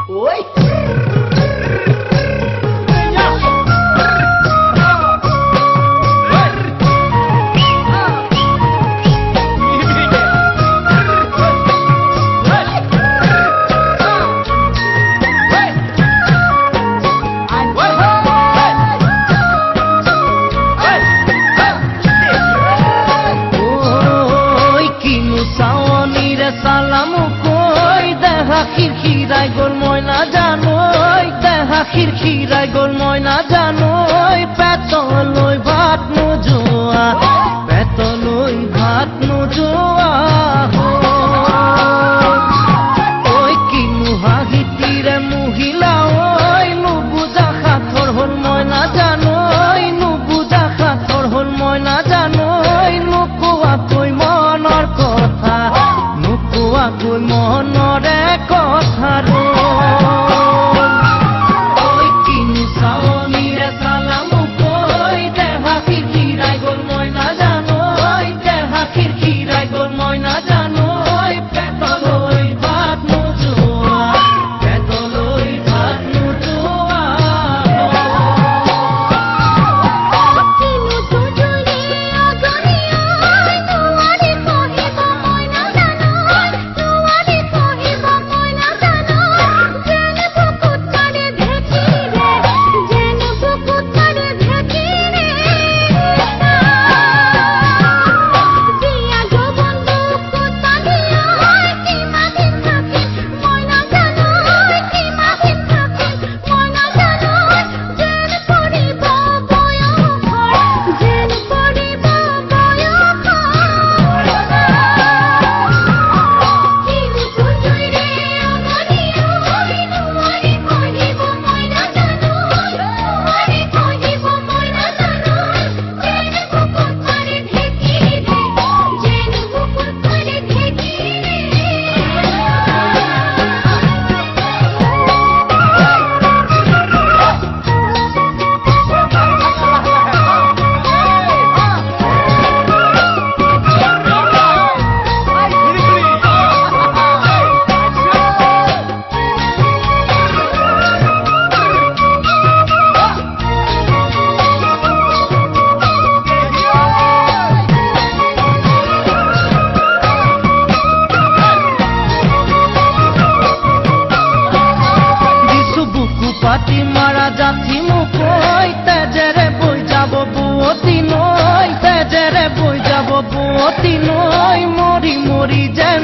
oi খিরখিরাই গোল ময়না জানোই দেহা খিরখিরাই গোল ময়না জানোই পেতলই ভাত নোজোয়া পেতলই ভাত নোজোয়া ওই কিনু হাহিতিরে মহিলা ওই নুবুজা খাথর হল ময়না জানোই নুবুজা খাথর হল ময়না জানোই নুকুয়া কই মনৰ কথা নুকুয়া কই মনরে কথা ওই কিনু সাওনিরে সালাম কই দেহা খিরখিরাই গোল ময়না জানোই দেহা খিরখিরাই গোল ময়না জানোই পেতলই ভাত নোজোয়া পেতলই ভাত নোজোয়া কিনু দুজনে আগনিয়া তোমারে কহিব ময়না জানোই তোমারে কহিব ময়না জানোই যেন বুকুত মারে দেখি রে যেন বুকুত মারে দেখি রে দিয়া যৌবন বুকুত বাঁধিয়া কি মাঝে থাকে ময়না জানোই কি মাঝে থাকে ময়না জানোই যেন পড়িব বয়স যেন পড়িব বয়স কিনু দুজই রে আগনিয়া তোমারে কহিব ময়না জানোই তোমারে কহিব ময়না জানোই যেন বুকুত মারে দেখি রে যেন বুকুত মারে দেখি দিছু বুকু পাতি মারা যাচ্ছি মুকই তেজেরে বই যাব বুয়তি নই তেজেরে বই যাব বুয়তি নই মরি মরি যেন